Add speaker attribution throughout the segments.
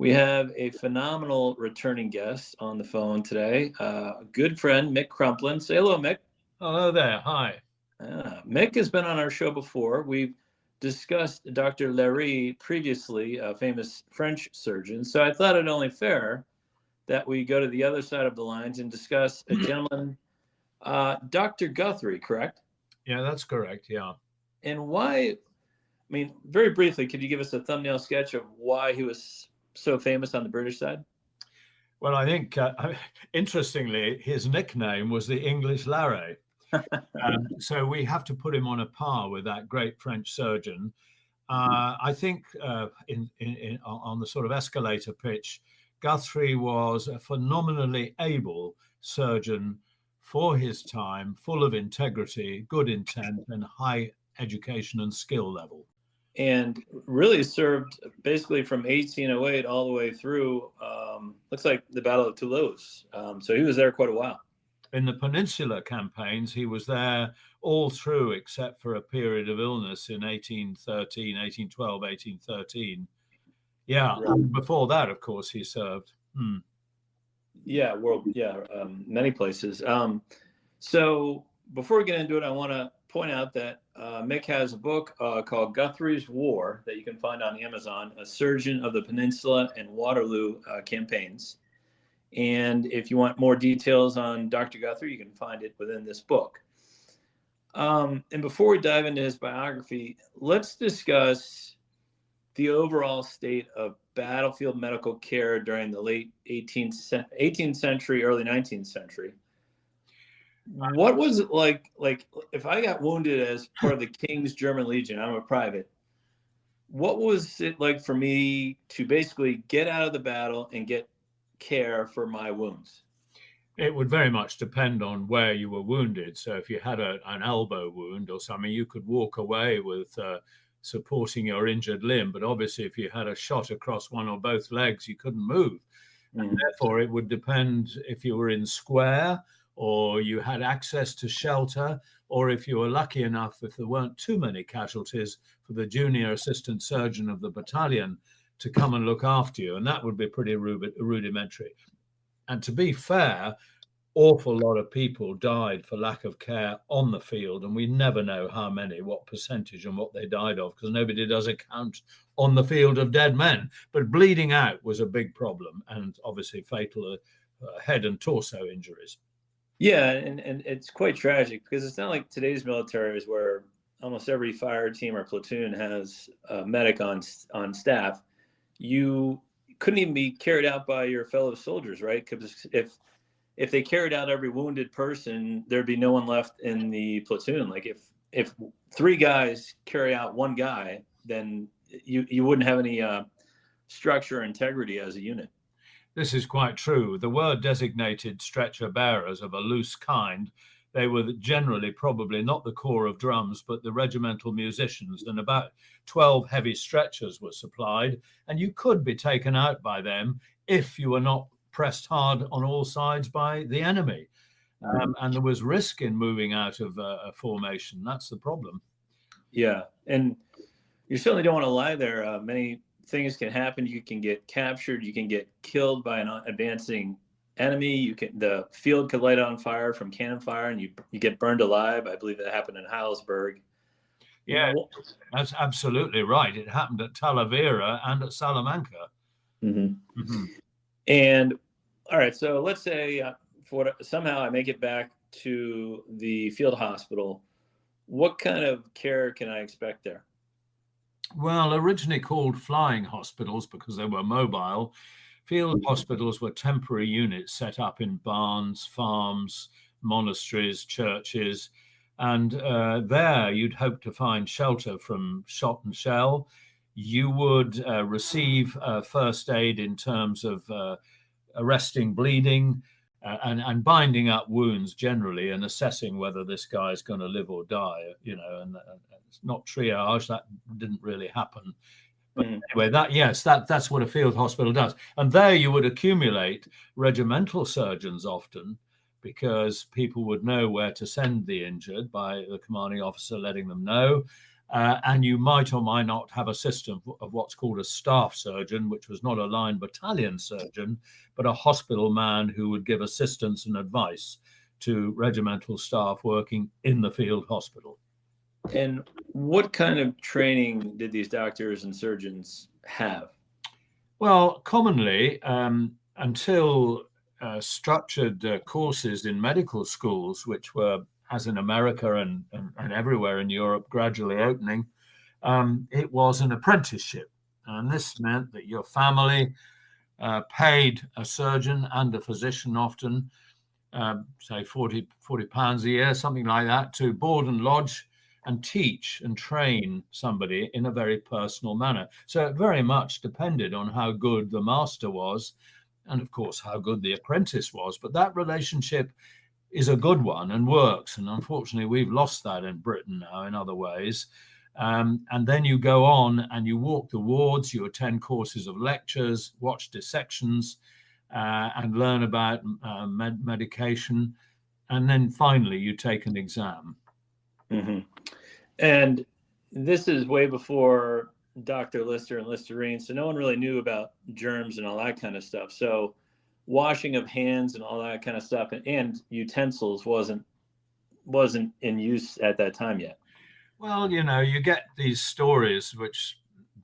Speaker 1: We have a phenomenal returning guest on the phone today, a good friend, Mick Crumplin. Say hello, Mick.
Speaker 2: Hello there. Hi.
Speaker 1: Mick has been on our show before. We've discussed Dr. Larrey previously, a famous French surgeon. So I thought it only fair that we go to the other side of the lines and discuss a gentleman, Dr. Guthrie, correct?
Speaker 2: Yeah, that's correct. Yeah.
Speaker 1: And why, very briefly, could you give us a thumbnail sketch of why he was so famous on the British side?
Speaker 2: Well, I think, interestingly, his nickname was the English Larrey. So we have to put him on a par with that great French surgeon. I think on the sort of escalator pitch, Guthrie was a phenomenally able surgeon for his time, full of integrity, good intent, and high education and skill level.
Speaker 1: And really served basically from 1808 all the way through, looks like the Battle of Toulouse. So he was there quite a while.
Speaker 2: In the Peninsular campaigns, he was there all through, except for a period of illness in 1813, 1812, 1813. Yeah, right. And before that, of course, he served.
Speaker 1: Yeah, many places. So before we get into it, I want to point out that Mick has a book called Guthrie's War that you can find on Amazon, A Surgeon of the Peninsula and Waterloo Campaigns. And if you want more details on Dr. Guthrie, you can find it within this book. And before we dive into his biography, let's discuss the overall state of battlefield medical care during the late 18th century, early 19th century. What was it like if I got wounded as part of the King's German Legion, I'm a private, what was it like for me to basically get out of the battle and get care for my wounds?
Speaker 2: It would very much depend on where you were wounded. So if you had an elbow wound or something, you could walk away with supporting your injured limb. But obviously, if you had a shot across one or both legs, you couldn't move. And therefore, it would depend if you were in square, or you had access to shelter, or if you were lucky enough, if there weren't too many casualties, for the junior assistant surgeon of the battalion to come and look after you. And that would be pretty rudimentary. And to be fair, awful lot of people died for lack of care on the field, and we never know how many, what percentage and what they died of, because nobody does a count on the field of dead men. But bleeding out was a big problem, and obviously fatal head and torso injuries.
Speaker 1: Yeah, and it's quite tragic, because it's not like today's militaries where almost every fire team or platoon has a medic on staff. You couldn't even be carried out by your fellow soldiers, right? Because if they carried out every wounded person, there'd be no one left in the platoon. Like if three guys carry out one guy, then you wouldn't have any structure or integrity as a unit.
Speaker 2: This is quite true. The word designated stretcher bearers of a loose kind. They were generally probably not the corps of drums, but the regimental musicians, and about 12 heavy stretchers were supplied, and you could be taken out by them if you were not pressed hard on all sides by the enemy. And there was risk in moving out of a formation. That's the problem.
Speaker 1: Yeah, and you certainly don't want to lie there. Many things can happen. You can get captured. You can get killed by an advancing enemy. The field could light on fire from cannon fire, and you get burned alive. I believe that happened in Halifax.
Speaker 2: Yeah, that's absolutely right. It happened at Talavera and at Salamanca.
Speaker 1: And all right, so let's say somehow I make it back to the field hospital. What kind of care can I expect there?
Speaker 2: Well, originally called flying hospitals because they were mobile, field hospitals were temporary units set up in barns, farms, monasteries, churches, and there you'd hope to find shelter from shot and shell. You would receive first aid in terms of arresting bleeding and binding up wounds generally, and assessing whether this guy is going to live or die, and it's not triage. That didn't really happen. But anyway, that's what a field hospital does. And there you would accumulate regimental surgeons often, because people would know where to send the injured by the commanding officer letting them know. And you might or might not have a system of what's called a staff surgeon, which was not a line battalion surgeon, but a hospital man who would give assistance and advice to regimental staff working in the field hospital.
Speaker 1: And what kind of training did these doctors and surgeons have?
Speaker 2: Well, commonly, until structured courses in medical schools, which were, as in America and everywhere in Europe, gradually opening, it was an apprenticeship. And this meant that your family paid a surgeon and a physician often, say 40 pounds a year, something like that, to board and lodge and teach and train somebody in a very personal manner. So it very much depended on how good the master was, and of course how good the apprentice was. But that relationship is a good one and works. And unfortunately, we've lost that in Britain now in other ways. And then you go on and you walk the wards, you attend courses of lectures, watch dissections, and learn about medication. And then finally, you take an exam.
Speaker 1: Mm-hmm. And this is way before Dr. Lister and Listerine, so no one really knew about germs and all that kind of stuff. So washing of hands and all that kind of stuff and utensils wasn't in use at that time yet.
Speaker 2: Well, you get these stories which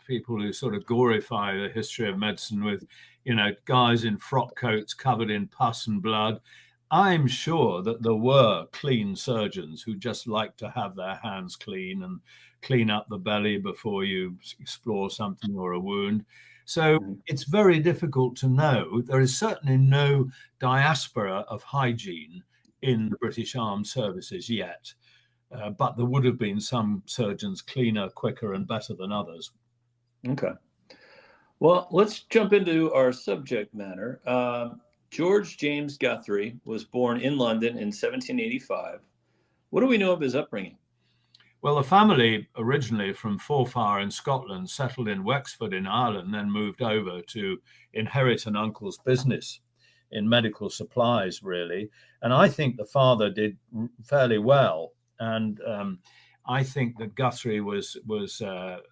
Speaker 2: people who sort of glorify the history of medicine with, guys in frock coats covered in pus and blood. I'm sure that there were clean surgeons who just like to have their hands clean and clean up the belly before you explore something or a wound. So it's very difficult to know. There is certainly no diaspora of hygiene in the British Armed Services yet, but there would have been some surgeons cleaner, quicker, and better than others.
Speaker 1: Okay. Well, let's jump into our subject matter. George James Guthrie was born in London in 1785. What do we know of his upbringing?
Speaker 2: Well, the family, originally from Forfar in Scotland, settled in Wexford in Ireland, then moved over to inherit an uncle's business in medical supplies, really. And I think the father did fairly well. And I think that Guthrie was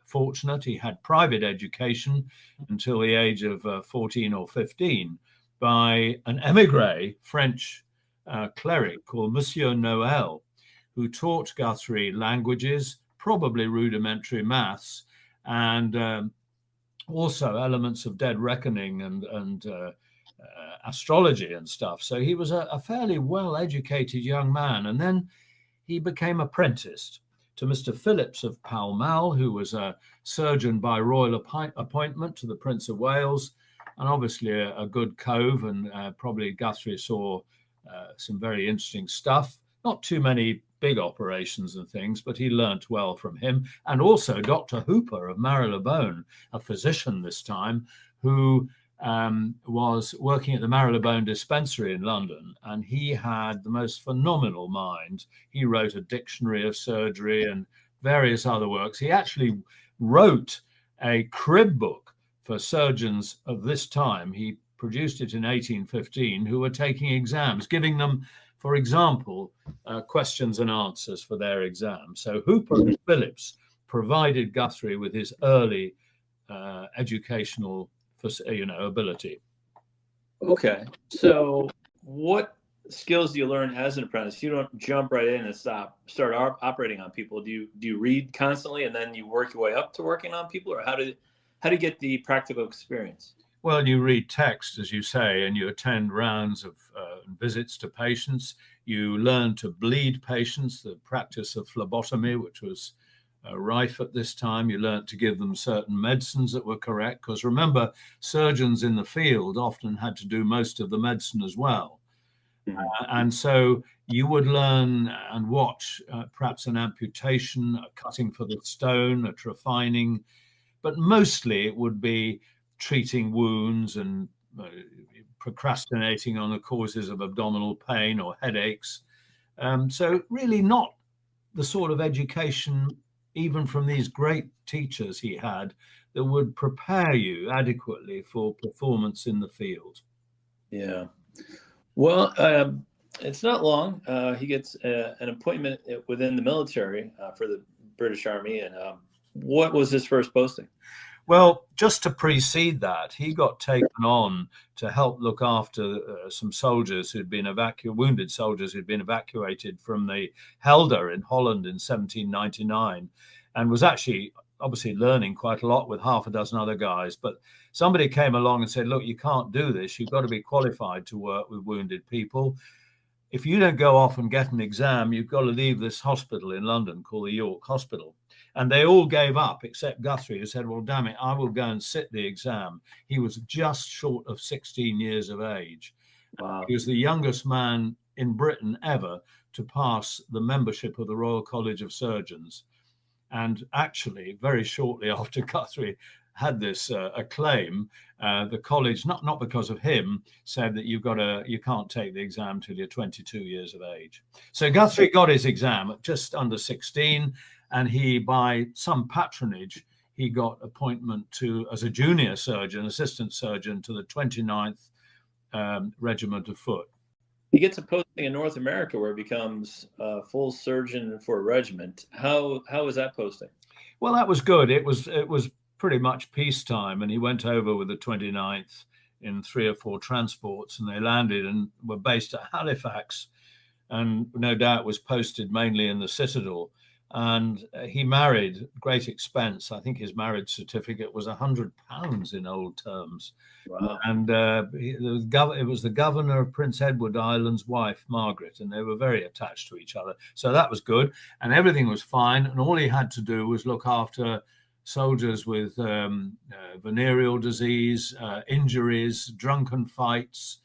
Speaker 2: fortunate. He had private education until the age of 14 or 15. By an émigré French cleric called Monsieur Noël, who taught Guthrie languages, probably rudimentary maths, and also elements of dead reckoning and astrology and stuff. So he was a fairly well-educated young man. And then he became apprenticed to Mr. Phillips of Pall Mall, who was a surgeon by royal appointment to the Prince of Wales, and obviously a good cove, and probably Guthrie saw some very interesting stuff. Not too many big operations and things, but he learnt well from him. And also Dr. Hooper of Marylebone, a physician this time, who was working at the Marylebone Dispensary in London, and he had the most phenomenal mind. He wrote a dictionary of surgery and various other works. He actually wrote a crib book for surgeons of this time. He produced it in 1815, who were taking exams, giving them, for example, questions and answers for their exams. So Hooper and Phillips provided Guthrie with his early educational ability.
Speaker 1: Okay. So what skills do you learn as an apprentice? You don't jump right in and start operating on people. Do you read constantly and then you work your way up to working on people, or how do you get the practical experience?
Speaker 2: Well, you read text, as you say, and you attend rounds of visits to patients. You learn to bleed patients, the practice of phlebotomy, which was rife at this time. You learned to give them certain medicines that were correct, because remember, surgeons in the field often had to do most of the medicine as well. And so you would learn and watch perhaps an amputation, a cutting for the stone, a trephining, but mostly it would be treating wounds and procrastinating on the causes of abdominal pain or headaches. So really not the sort of education, even from these great teachers he had, that would prepare you adequately for performance in the field.
Speaker 1: Yeah. Well, it's not long. He gets an appointment within the military for the British Army. And what was his first posting?
Speaker 2: Well, just to precede that, he got taken on to help look after some soldiers who'd been wounded soldiers who'd been evacuated from the Helder in Holland in 1799, and was actually obviously learning quite a lot with half a dozen other guys. But somebody came along and said, look, you can't do this. You've got to be qualified to work with wounded people. If you don't go off and get an exam, you've got to leave this hospital in London called the York Hospital. And they all gave up except Guthrie, who said, well, damn it, I will go and sit the exam. He was just short of 16 years of age.
Speaker 1: Wow.
Speaker 2: He was the youngest man in Britain ever to pass the membership of the Royal College of Surgeons. And actually, very shortly after Guthrie had this acclaim, the college, not because of him, said that you can't take the exam till you're 22 years of age. So Guthrie got his exam at just under 16, and he, by some patronage, he got appointment as a junior surgeon, assistant surgeon to the 29th Regiment of Foot.
Speaker 1: He gets a posting in North America where he becomes a full surgeon for a regiment. How was that posting?
Speaker 2: Well, that was good. It was pretty much peacetime, and he went over with the 29th in 3 or 4 transports, and they landed and were based at Halifax, and no doubt was posted mainly in the Citadel. And he married, great expense. I think his marriage certificate was £100 in old terms.
Speaker 1: Wow.
Speaker 2: And it was the governor of Prince Edward Island's wife, Margaret, and they were very attached to each other. So that was good, and everything was fine. And all he had to do was look after soldiers with venereal disease, injuries, drunken fights,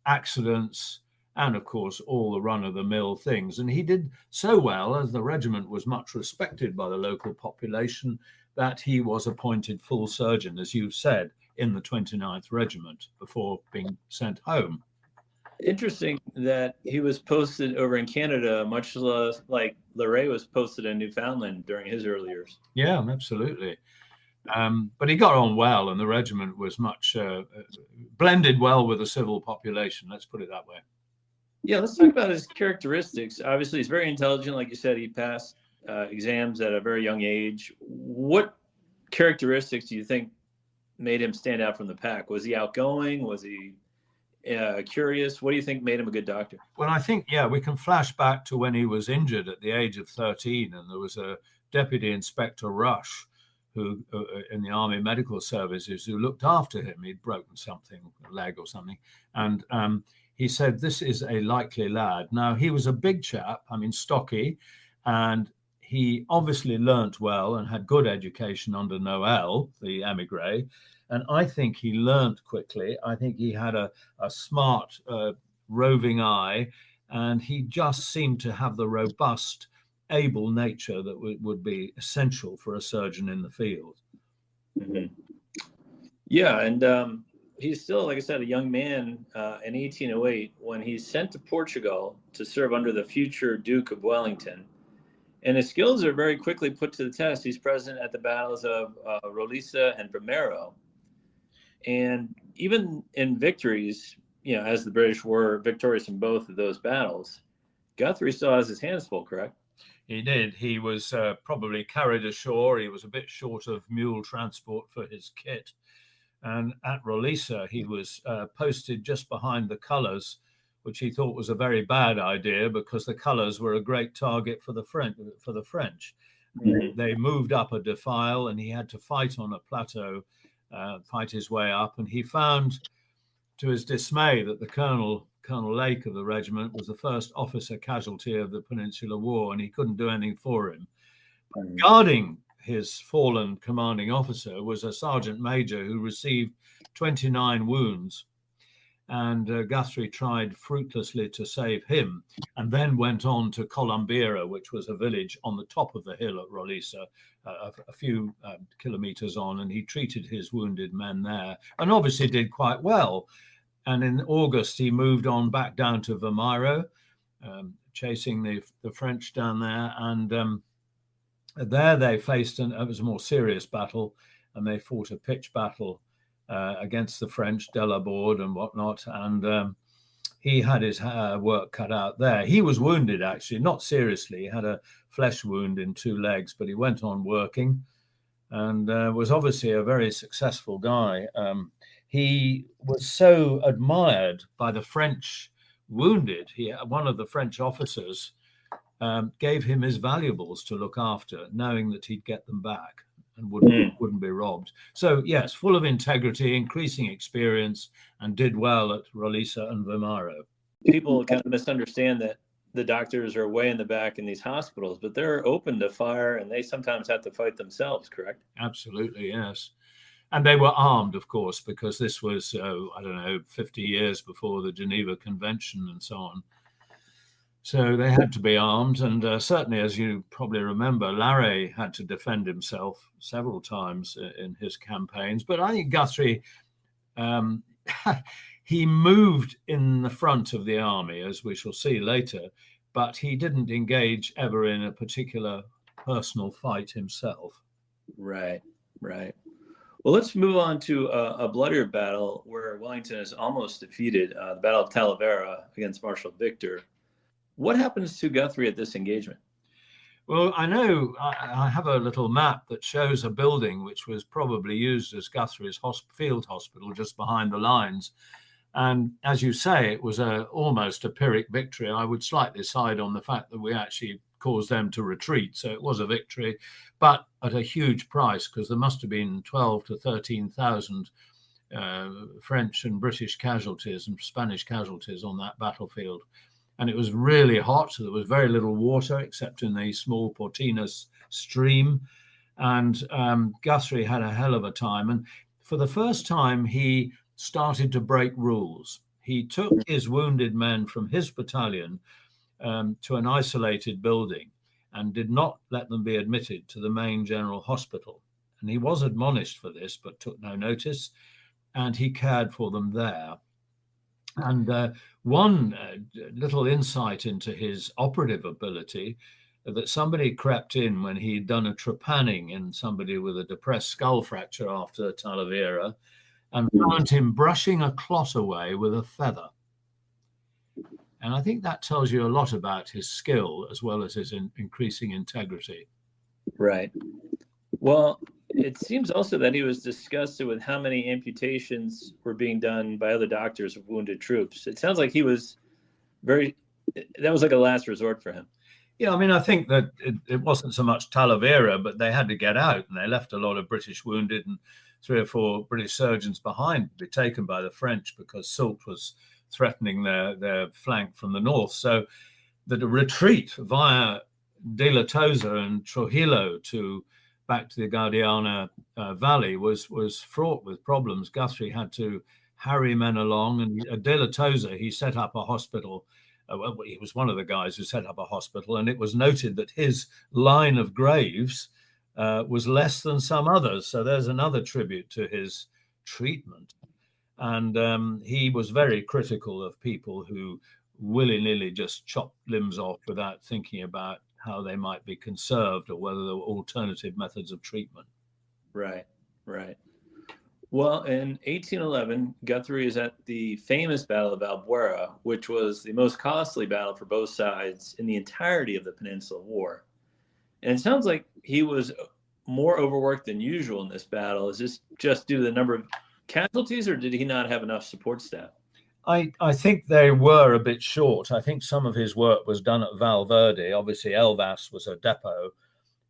Speaker 2: accidents, and of course all the run-of-the-mill things. And he did so well, as the regiment was much respected by the local population, that he was appointed full surgeon, as you said, in the 29th Regiment before being sent home.
Speaker 1: Interesting that he was posted over in Canada, much like Larrey was posted in Newfoundland during his early years.
Speaker 2: Yeah, absolutely. But he got on well, and the regiment was much blended well with the civil population. Let's put it that way.
Speaker 1: Yeah, let's talk about his characteristics. Obviously, he's very intelligent. Like you said, he passed exams at a very young age. What characteristics do you think made him stand out from the pack? Was he outgoing? Was he curious? What do you think made him a good doctor?
Speaker 2: Well, I think, yeah, we can flash back to when he was injured at the age of 13, and there was a Deputy Inspector Rush who in the Army Medical Services who looked after him. He'd broken something, a leg or something, and he said, this is a likely lad. Now, he was a big chap, stocky, and he obviously learnt well and had good education under Noel, the émigré. And I think he learnt quickly. I think he had a smart, roving eye, and he just seemed to have the robust, able nature that would be essential for a surgeon in the field.
Speaker 1: Mm-hmm. Yeah, and he's still, like I said, a young man in 1808 when he's sent to Portugal to serve under the future Duke of Wellington. And his skills are very quickly put to the test. He's present at the battles of Roliça and Primero. And even in victories, as the British were victorious in both of those battles, Guthrie still has his hands full, correct?
Speaker 2: He did. He was probably carried ashore. He was a bit short of mule transport for his kit. And at Roliça, he was posted just behind the colours, which he thought was a very bad idea because the colours were a great target for the French. Mm-hmm. They moved up a defile, and he had to fight on a plateau, fight his way up. And he found, to his dismay, that the Colonel Lake of the regiment was the first officer casualty of the Peninsular War, and he couldn't do anything for him. Mm-hmm. Guarding his fallen commanding officer was a sergeant major who received 29 wounds, and Guthrie tried fruitlessly to save him, and then went on to Columbeira, which was a village on the top of the hill at Roliça, a few kilometers on, and he treated his wounded men there, and obviously did quite well. And in August, he moved on back down to Vimeiro, chasing the French down there, and there they faced, it was a more serious battle, and they fought a pitch battle against the French, Delaborde and whatnot. And he had his work cut out there. He was wounded, actually, not seriously. He had a flesh wound in 2 legs, but he went on working and was obviously a very successful guy. He was so admired by the French wounded. One of the French officers gave him his valuables to look after, knowing that he'd get them back and wouldn't be robbed. So yes, full of integrity, increasing experience, and did well at Rolisa and Vimaro.
Speaker 1: People kind of misunderstand that the doctors are way in the back in these hospitals, but they're open to fire and they sometimes have to fight themselves, correct?
Speaker 2: Absolutely, yes. And they were armed, of course, because this was, 50 years before the Geneva Convention and so on. So they had to be armed. And certainly, as you probably remember, Larrey had to defend himself several times in his campaigns. But I think Guthrie, he moved in the front of the army, as we shall see later, but he didn't engage ever in a particular personal fight himself.
Speaker 1: Right. Well, let's move on to a bloodier battle where Wellington is almost defeated, the Battle of Talavera against Marshal Victor. What happens to Guthrie at this engagement?
Speaker 2: Well, I know I have a little map that shows a building which was probably used as Guthrie's field hospital just behind the lines. And as you say, it was almost a Pyrrhic victory. I would slightly side on the fact that we actually caused them to retreat. So it was a victory, but at a huge price, because there must have been 12,000 to 13,000 French and British casualties and Spanish casualties on that battlefield. And it was really hot. So there was very little water except in the small Portinus stream. And Guthrie had a hell of a time. And for the first time, he started to break rules. He took his wounded men from his battalion to an isolated building and did not let them be admitted to the main general hospital. And he was admonished for this, but took no notice, and he cared for them there. And one little insight into his operative ability, that somebody crept in when he'd done a trepanning in somebody with a depressed skull fracture after Talavera, and found him brushing a clot away with a feather. And I think that tells you a lot about his skill as well as his increasing integrity.
Speaker 1: Right. Well, it seems also that he was disgusted with how many amputations were being done by other doctors of wounded troops. It sounds like he was that was like a last resort for him.
Speaker 2: Yeah, I mean, I think that it wasn't so much Talavera, but they had to get out, and they left a lot of British wounded and 3 or 4 British surgeons behind to be taken by the French because Soult was threatening their flank from the north. So the retreat via De La Tosa and Trujillo back to the Guadiana Valley was fraught with problems. Guthrie had to harry men along, and at De La Tosa he set up a hospital. He was one of the guys who set up a hospital, and it was noted that his line of graves was less than some others. So there's another tribute to his treatment. And he was very critical of people who willy-nilly just chopped limbs off without thinking about how they might be conserved or whether there were alternative methods of treatment.
Speaker 1: Right. Well, in 1811, Guthrie is at the famous Battle of Albuera, which was the most costly battle for both sides in the entirety of the Peninsula War. And it sounds like he was more overworked than usual in this battle. Is this just due to the number of casualties, or did he not have enough support staff?
Speaker 2: I think they were a bit short. I think some of his work was done at Valverde. Obviously, Elvas was a depot,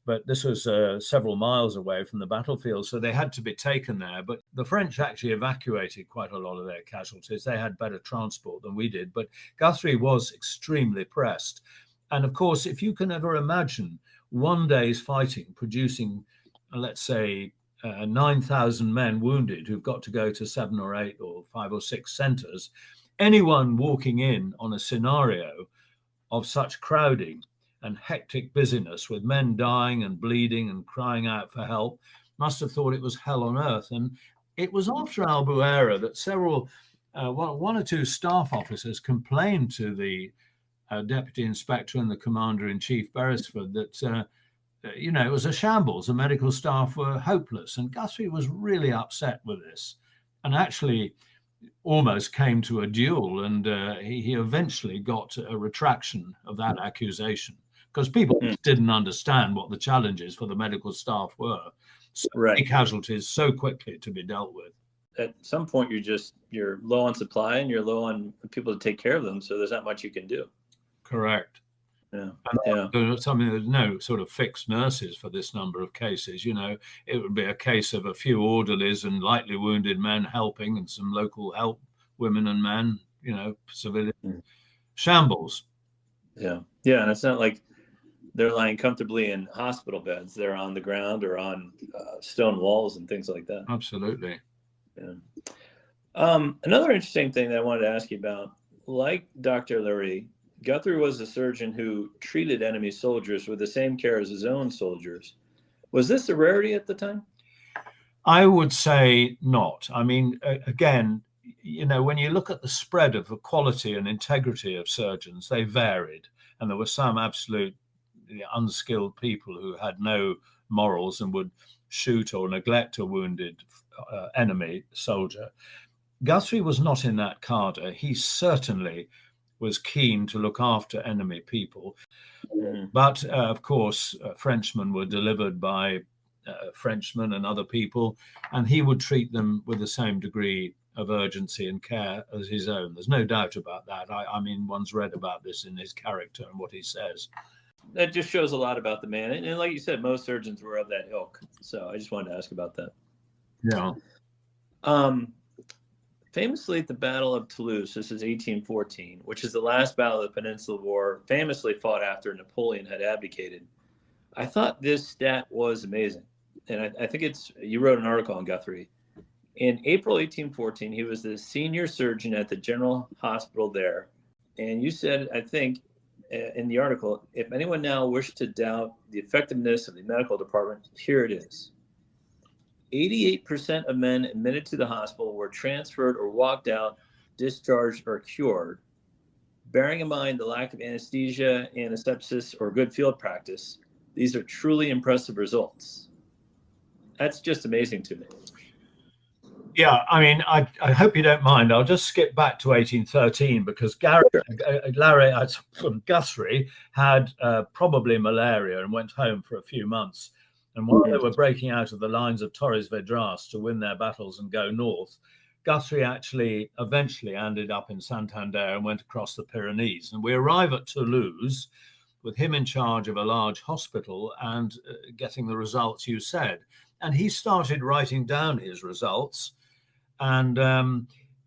Speaker 2: but this was several miles away from the battlefield, so they had to be taken there. But the French actually evacuated quite a lot of their casualties. They had better transport than we did, but Guthrie was extremely pressed. And of course, if you can ever imagine one day's fighting producing, let's say, 9,000 men wounded who've got to go to 7 or 8 or 5 or 6 centres, anyone walking in on a scenario of such crowding and hectic busyness with men dying and bleeding and crying out for help must have thought it was hell on earth. And it was after Albuera that several, one or two staff officers complained to the deputy inspector and the commander-in-chief Beresford that it was a shambles. The medical staff were hopeless, and Guthrie was really upset with this. And actually, almost came to a duel, and he eventually got a retraction of that accusation because people didn't understand what the challenges for the medical staff were. So many casualties so quickly to be dealt with.
Speaker 1: At some point, you're low on supply and you're low on people to take care of them, so there's not much you can do.
Speaker 2: Correct.
Speaker 1: Yeah.
Speaker 2: There's no sort of fixed nurses for this number of cases. You know, it would be a case of a few orderlies and lightly wounded men helping, and some local help, women and men, you know, civilian shambles.
Speaker 1: Yeah. And it's not like they're lying comfortably in hospital beds. They're on the ground or on stone walls and things like that.
Speaker 2: Absolutely.
Speaker 1: Yeah. Another interesting thing that I wanted to ask you about, like Dr. Larrey, Guthrie was a surgeon who treated enemy soldiers with the same care as his own soldiers. Was this a rarity at the time?
Speaker 2: I would say not. I mean, again, you know, when you look at the spread of the quality and integrity of surgeons, they varied. And there were some absolute unskilled people who had no morals and would shoot or neglect a wounded enemy soldier. Guthrie was not in that cadre. He certainly was keen to look after enemy people. But of course, Frenchmen were delivered by Frenchmen and other people, and he would treat them with the same degree of urgency and care as his own. There's no doubt about that. I mean, one's read about this in his character and what he says.
Speaker 1: That just shows a lot about the man. And like you said, most surgeons were of that ilk. So I just wanted to ask about that.
Speaker 2: Yeah.
Speaker 1: Famously at the Battle of Toulouse, this is 1814, which is the last battle of the Peninsula War, famously fought after Napoleon had abdicated. I thought this stat was amazing. And I think you wrote an article on Guthrie. In April 1814, he was the senior surgeon at the General Hospital there. And you said, I think, in the article, if anyone now wished to doubt the effectiveness of the medical department, here it is. 88% of men admitted to the hospital were transferred or walked out, discharged, or cured. Bearing in mind the lack of anesthesia, antisepsis, or good field practice, these are truly impressive results. That's just amazing to me.
Speaker 2: Yeah, I mean, I hope you don't mind. I'll just skip back to 1813 because Guthrie had probably malaria and went home for a few months. And while they were breaking out of the lines of Torres Vedras to win their battles and go north, Guthrie actually eventually ended up in Santander and went across the Pyrenees. And we arrive at Toulouse with him in charge of a large hospital and getting the results you said. And he started writing down his results. And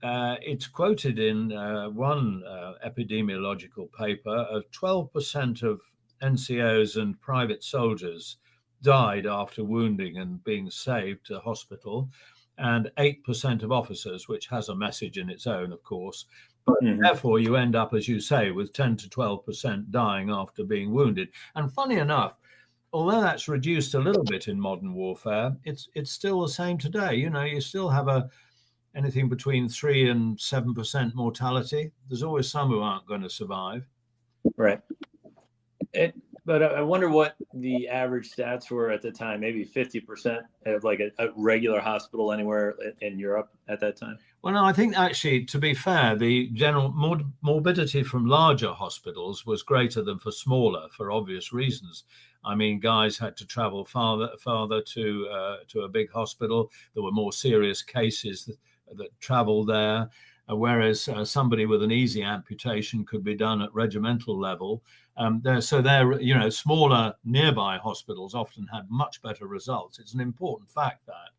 Speaker 2: it's quoted in one epidemiological paper of 12% of NCOs and private soldiers died after wounding and being saved to hospital, and 8% of officers, which has a message in its own, of course. But therefore, you end up, as you say, with 10 to 12% dying after being wounded. And funny enough, although that's reduced a little bit in modern warfare, it's still the same today. You know, you still have anything between 3 and 7% mortality. There's always some who aren't going to survive.
Speaker 1: Right. But I wonder what the average stats were at the time, maybe 50% of like a regular hospital anywhere in Europe at that time.
Speaker 2: Well, no, I think actually, to be fair, the general morbidity from larger hospitals was greater than for smaller, for obvious reasons. I mean, guys had to travel farther to a big hospital. There were more serious cases that traveled there, whereas somebody with an easy amputation could be done at regimental level. Smaller nearby hospitals often had much better results. It's an important fact that.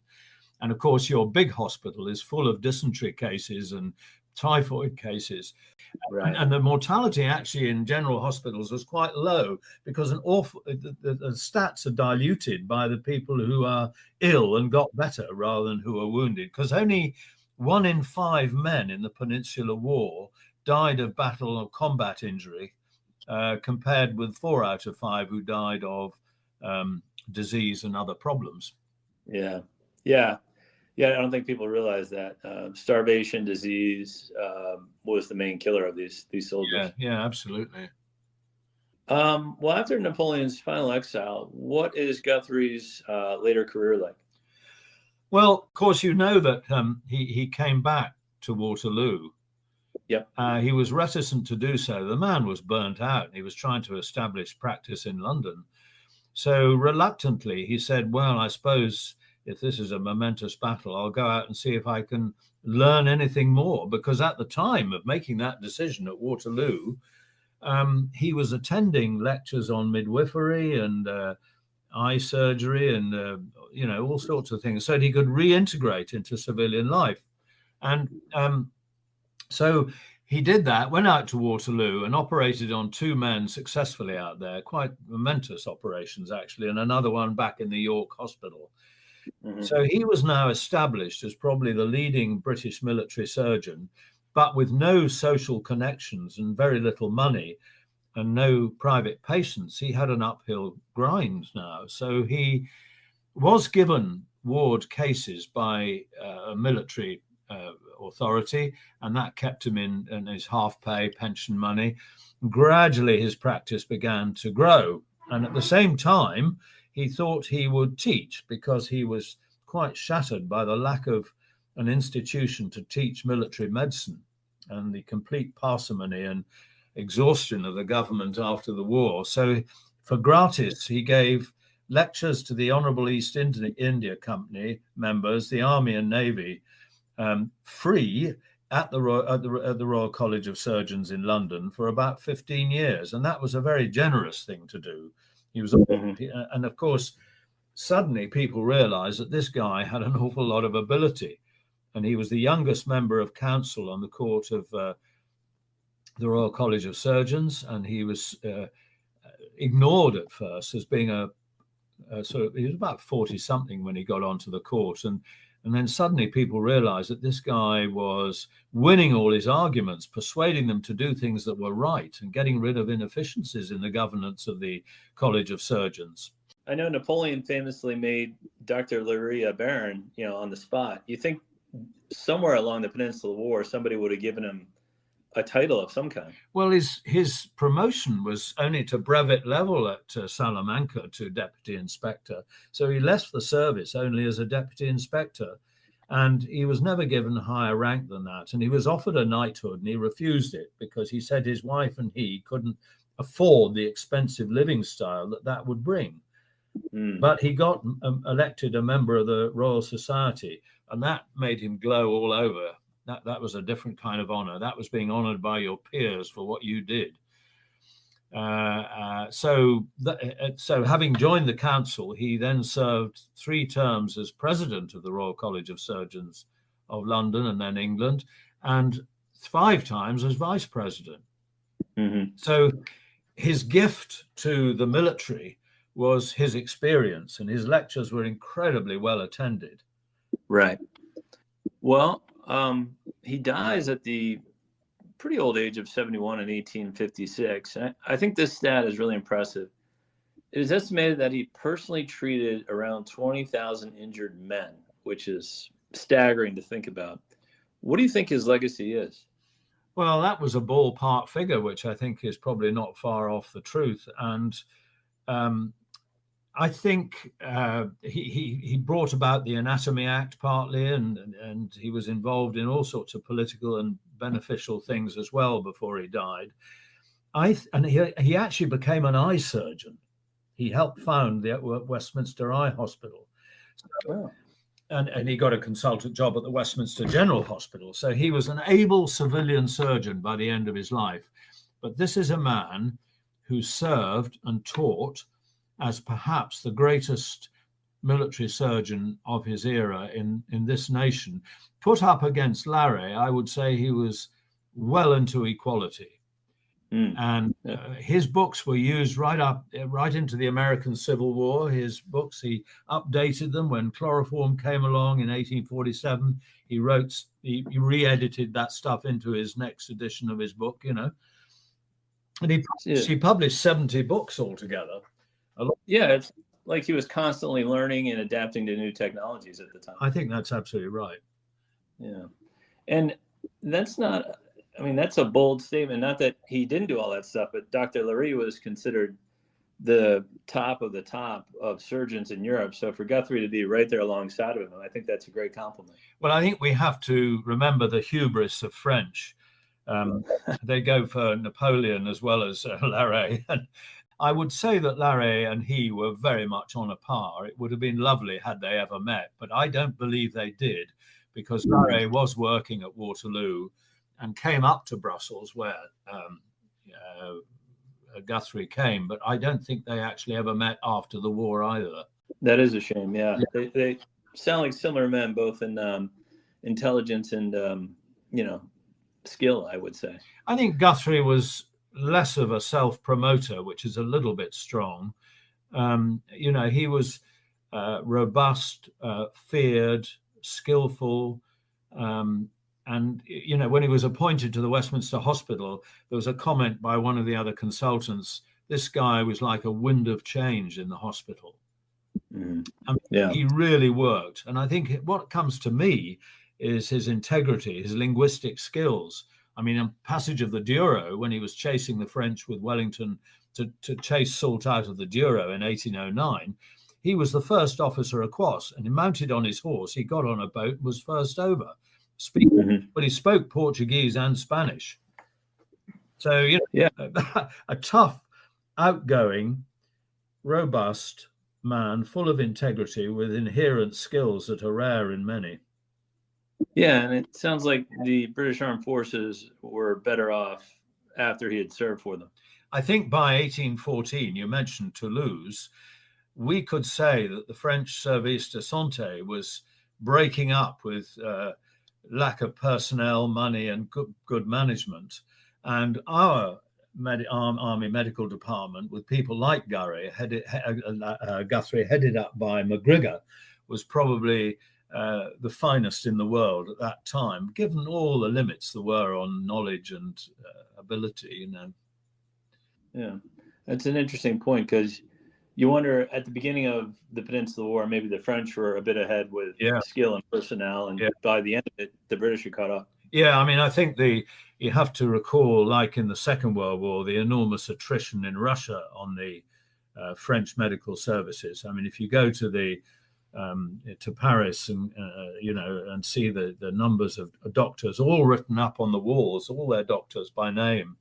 Speaker 2: And of course, your big hospital is full of dysentery cases and typhoid cases.
Speaker 1: Right.
Speaker 2: And the mortality actually in general hospitals was quite low because the stats are diluted by the people who are ill and got better rather than who are wounded, because only 1 in 5 men in the Peninsular War died of battle or combat injury, compared with 4 out of 5 who died of disease and other problems.
Speaker 1: Yeah. I don't think people realize that starvation, disease was the main killer of these soldiers.
Speaker 2: Yeah, absolutely.
Speaker 1: Well, after Napoleon's final exile, what is Guthrie's later career like?
Speaker 2: Well, of course, you know that he came back to Waterloo.
Speaker 1: Yep.
Speaker 2: He was reticent to do so. The man was burnt out, and he was trying to establish practice in London. So reluctantly, he said, well, I suppose if this is a momentous battle, I'll go out and see if I can learn anything more. Because at the time of making that decision at Waterloo, he was attending lectures on midwifery and eye surgery and, all sorts of things, so that he could reintegrate into civilian life. And so he did that, went out to Waterloo and operated on 2 men successfully out there, quite momentous operations, actually, and another one back in the York Hospital. Mm-hmm. So he was now established as probably the leading British military surgeon, but with no social connections and very little money and no private patients. He had an uphill grind now. So he was given ward cases by a military authority, and that kept him in his half-pay pension money. Gradually, his practice began to grow. And at the same time, he thought he would teach, because he was quite shattered by the lack of an institution to teach military medicine and the complete parsimony and exhaustion of the government after the war. So for gratis, he gave lectures to the Honourable East India Company members, the Army and Navy, free at the Royal College of Surgeons in London for about 15 years. And that was a very generous thing to do. He was, and of course, suddenly people realized that this guy had an awful lot of ability. And he was the youngest member of council on the court of the Royal College of Surgeons. And he was ignored at first as being he was about 40 something when he got onto the court. And then suddenly people realized that this guy was winning all his arguments, persuading them to do things that were right and getting rid of inefficiencies in the governance of the College of Surgeons.
Speaker 1: I know Napoleon famously made Dr. Larrey a baron, on the spot. You think somewhere along the Peninsula War, somebody would have given him a title of some kind?
Speaker 2: Well, his promotion was only to brevet level at Salamanca to deputy inspector. So he left the service only as a deputy inspector, and he was never given a higher rank than that. And he was offered a knighthood, and he refused it because he said his wife and he couldn't afford the expensive living style that would bring. But he got elected a member of the Royal Society, and that made him glow all over. That was a different kind of honor. That was being honored by your peers for what you did. So having joined the council, he then served 3 terms as president of the Royal College of Surgeons of London and then England, and 5 times as vice president. Mm-hmm. So his gift to the military was his experience, and his lectures were incredibly well attended.
Speaker 1: Right. Well, he dies at the pretty old age of 71 in 1856. I think this stat is really impressive. It is estimated that he personally treated around 20,000 injured men, which is staggering to think about. What do you think his legacy is?
Speaker 2: Well, that was a ballpark figure, which I think is probably not far off the truth. And I think he brought about the Anatomy Act partly, and he was involved in all sorts of political and beneficial things as well before he died. He actually became an eye surgeon. He helped found the Westminster Eye Hospital.
Speaker 1: Wow.
Speaker 2: And he got a consultant job at the Westminster General Hospital. So he was an able civilian surgeon by the end of his life. But this is a man who served and taught as perhaps the greatest military surgeon of his era in this nation. Put up against Larrey, I would say he was well into equality. And his books were used right into the American Civil War. His books, he updated them when chloroform came along in 1847. He re-edited that stuff into his next edition of his book, And he published 70 books altogether.
Speaker 1: Yeah, it's like he was constantly learning and adapting to new technologies at the time.
Speaker 2: I think that's absolutely right.
Speaker 1: Yeah. And that's a bold statement. Not that he didn't do all that stuff, but Dr. Larrey was considered the top of surgeons in Europe. So for Guthrie to be right there alongside of him, I think that's a great compliment.
Speaker 2: Well, I think we have to remember the hubris of French. They go for Napoleon as well as Larrey. And I would say that Larrey and he were very much on a par. It would have been lovely had they ever met, but I don't believe they did, because Larrey was working at Waterloo and came up to Brussels, where Guthrie came, but I don't think they actually ever met after the war either.
Speaker 1: That is a shame. Yeah. They sound like similar men, both in intelligence and skill, I would say.
Speaker 2: I think Guthrie was less of a self-promoter, which is a little bit strong. He was robust, feared, skillful, and when he was appointed to the Westminster Hospital, there was a comment by one of the other consultants: this guy was like a wind of change in the hospital. He really worked. And I think what comes to me is his integrity, his linguistic skills. I mean, in Passage of the Douro, when he was chasing the French with Wellington to chase Soult out of the Douro in 1809, he was the first officer across, and mounted on his horse, he got on a boat and was first over. But he spoke Portuguese and Spanish. So, a tough, outgoing, robust man, full of integrity, with inherent skills that are rare in many.
Speaker 1: Yeah, and it sounds like the British Armed Forces were better off after he had served for them.
Speaker 2: I think by 1814, you mentioned Toulouse, we could say that the French Service de Santé was breaking up with lack of personnel, money, and good management. And our Army Medical Department, with people like Guthrie, headed up by McGregor, was probably the finest in the world at that time, given all the limits there were on knowledge and ability.
Speaker 1: Yeah, that's an interesting point, because you wonder, at the beginning of the Peninsula War, maybe the French were a bit ahead with skill and personnel, and by the end of it, the British were caught up.
Speaker 2: Yeah, I mean, I think you have to recall, like in the Second World War, the enormous attrition in Russia on the French medical services. I mean, if you go to Paris and and see the numbers of doctors all written up on the walls, all their doctors by name,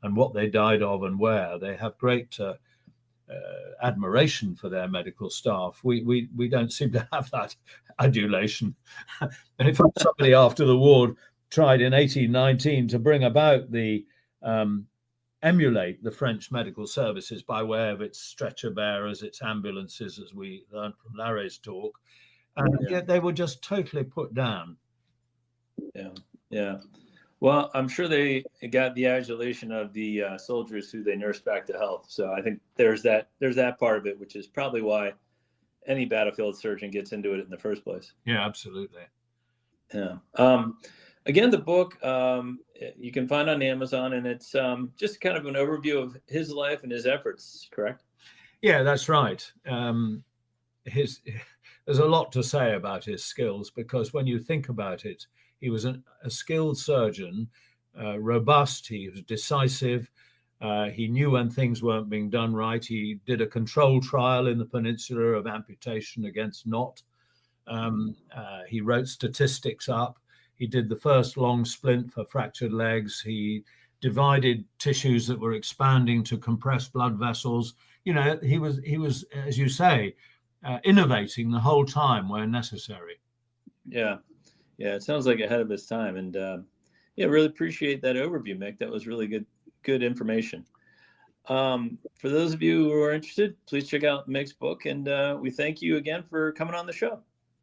Speaker 2: and what they died of and where, they have great admiration for their medical staff. We don't seem to have that adulation. And in fact, somebody after the war tried in 1819 to bring about emulate the French medical services by way of its stretcher bearers, its ambulances, as we learned from Larrey's talk, and yet they were just totally put down.
Speaker 1: Yeah. Well, I'm sure they got the adulation of the soldiers who they nursed back to health. So I think there's that part of it, which is probably why any battlefield surgeon gets into it in the first place.
Speaker 2: Yeah, absolutely.
Speaker 1: Yeah. Again, the book you can find on Amazon, and it's just kind of an overview of his life and his efforts, correct?
Speaker 2: Yeah, that's right. There's a lot to say about his skills, because when you think about it, he was a skilled surgeon, robust, he was decisive, he knew when things weren't being done right. He did a control trial in the Peninsula of amputation against Nott. He wrote statistics up. He did the first long splint for fractured legs. He divided tissues that were expanding to compress blood vessels. He was, as you say, innovating the whole time where necessary.
Speaker 1: Yeah, it sounds like ahead of his time. And really appreciate that overview, Mick. That was really good information. For those of you who are interested, please check out Mick's book, and we thank you again for coming on the show.